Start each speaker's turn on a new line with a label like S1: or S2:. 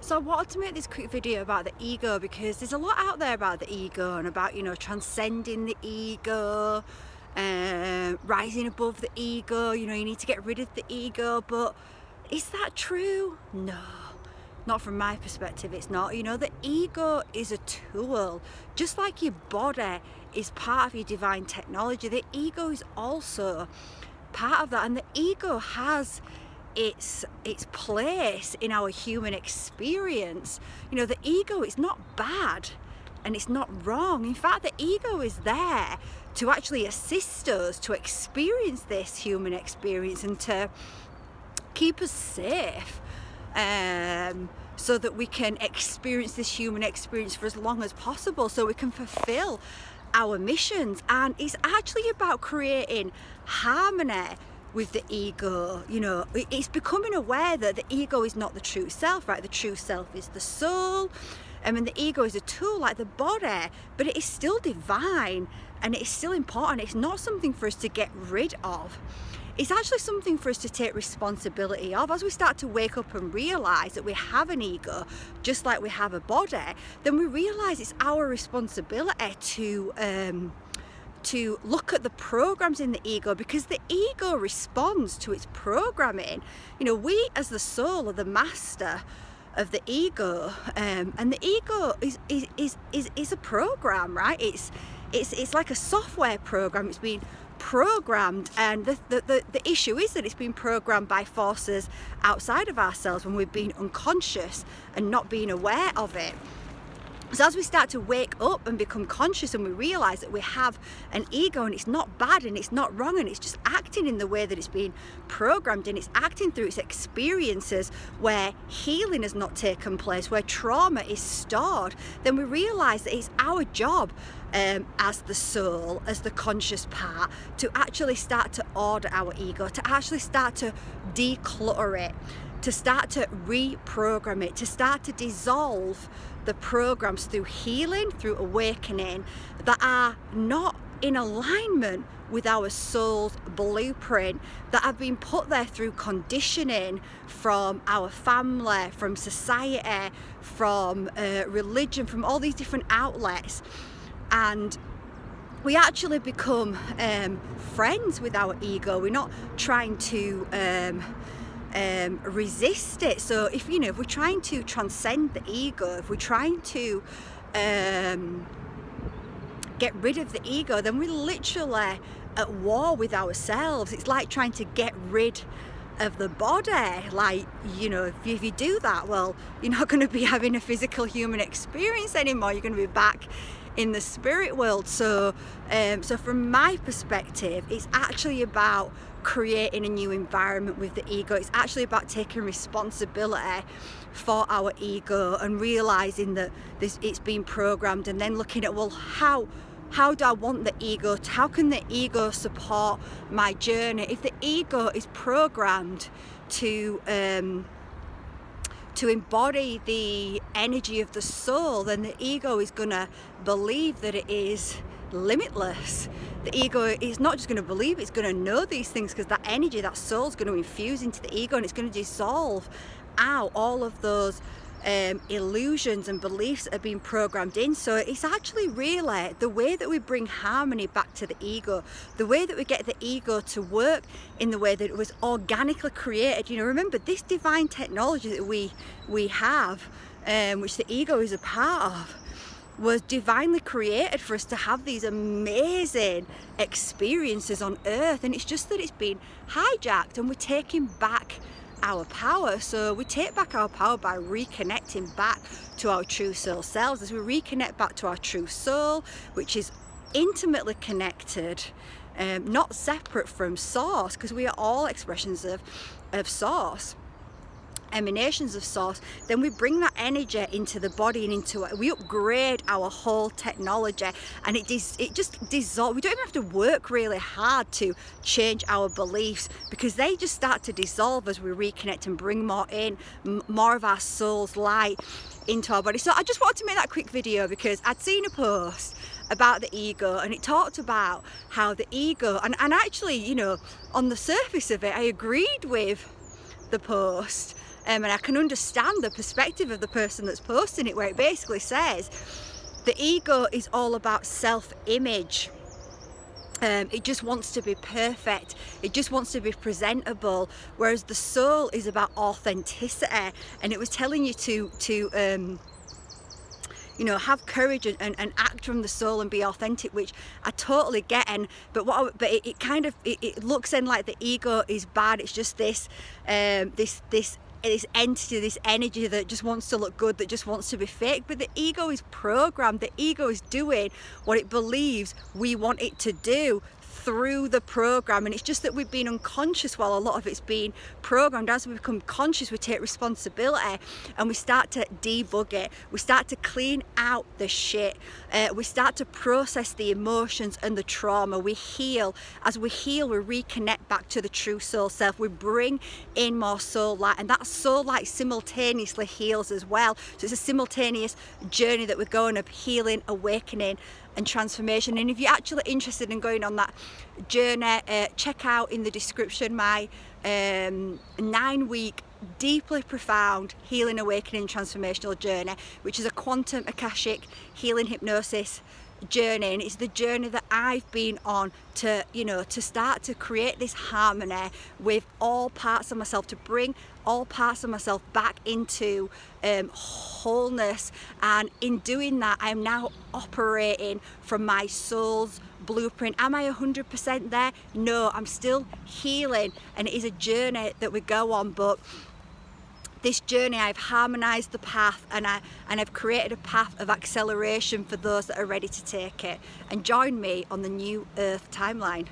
S1: So I wanted to make this quick video about the ego because there's a lot out there about the ego and about, transcending the ego, rising above the ego. You need to get rid of the ego, but is that true? No, not from my perspective. It's not. The ego is a tool, just like your body is part of your divine technology. The ego is also part of that, and the ego has its place in our human experience. The ego is not bad and it's not wrong. In fact, the ego is there to actually assist us to experience this human experience and to keep us safe, so that we can experience this human experience for as long as possible, so we can fulfill our missions. And it's actually about creating harmony with the ego. It's becoming aware that the ego is not the true self, right? The true self is the soul, and the ego is a tool like the body, but it is still divine and it is still important. It's not something for us to get rid of. It's actually something for us to take responsibility of. As we start to wake up and realize that we have an ego just like we have a body, then we realize it's our responsibility to look at the programs in the ego, because the ego responds to its programming. We as the soul are the master of the ego, and the ego is a program, right? It's like a software program. It's been programmed, and the issue is that it's been programmed by forces outside of ourselves when we've been unconscious and not being aware of it. So as we start to wake up and become conscious, and we realize that we have an ego and it's not bad and it's not wrong, and it's just acting in the way that it's been programmed, and it's acting through its experiences where healing has not taken place, where trauma is stored, then we realize that it's our job, as the soul, as the conscious part, to actually start to order our ego, to actually start to declutter it, to start to reprogram it, to start to dissolve the programs through healing, through awakening, that are not in alignment with our soul's blueprint, that have been put there through conditioning from our family, from society, from religion, from all these different outlets. And we actually become friends with our ego. We're not trying to resist it. So if we're trying to transcend the ego, if we're trying to get rid of the ego, then we're literally at war with ourselves. It's like trying to get rid of the body. Like, if you do that, well, you're not going to be having a physical human experience anymore. You're going to be back in the spirit world. So from my perspective, it's actually about creating a new environment with the ego. It's actually about taking responsibility for our ego and realizing that it's been programmed, and then looking at, well, how do I want the ego how can the ego support my journey? If the ego is programmed to embody the energy of the soul, then the ego is going to believe that it is limitless. The ego is not just going to believe, it's going to know these things, because that energy, that soul, is going to infuse into the ego, and it's going to dissolve out all of those illusions and beliefs that have been programmed in. So it's actually really the way that we bring harmony back to the ego, the way that we get the ego to work in the way that it was organically created. Remember, this divine technology that we have, which the ego is a part of, was divinely created for us to have these amazing experiences on earth. And it's just that it's been hijacked, and we're taking back our power. So we take back our power by reconnecting back to our true soul selves. As we reconnect back to our true soul, which is intimately connected, not separate from source, because we are all expressions of source, emanations of source, then we bring that energy into the body and into it. We upgrade our whole technology, and it just dissolves. We don't even have to work really hard to change our beliefs, because they just start to dissolve as we reconnect and bring more of our soul's light into our body. So I just wanted to make that quick video because I'd seen a post about the ego, and it talked about how the ego, and actually, on the surface of it, I agreed with the post. And I can understand the perspective of the person that's posting it, where it basically says the ego is all about self-image. It just wants to be perfect, it just wants to be presentable, whereas the soul is about authenticity. And it was telling you to you know, have courage and act from the soul and be authentic, which I totally get. And but it kind of it looks in like the ego is bad. It's just this this entity, this energy that just wants to look good, that just wants to be fake. But the ego is programmed. The ego is doing what it believes we want it to do through the program. And it's just that we've been unconscious while a lot of it's been programmed. As we become conscious, we take responsibility and we start to debug it, we start to clean out the shit, we start to process the emotions and the trauma, we heal. As we heal, we reconnect back to the true soul self, we bring in more soul light, and that soul light simultaneously heals as well. So it's a simultaneous journey that we're going of healing, awakening and transformation. And if you're actually interested in going on that journey, check out in the description my 9-week deeply profound healing, awakening, transformational journey, which is a quantum Akashic healing hypnosis journey. And it's the journey that I've been on to, you know, to start to create this harmony with all parts of myself, to bring all parts of myself back into wholeness. And in doing that, I am now operating from my soul's blueprint. Am I 100% there? No, I'm still healing, and it is a journey that we go on. But this journey, I've harmonized the path, and I've created a path of acceleration for those that are ready to take it and join me on the new Earth timeline.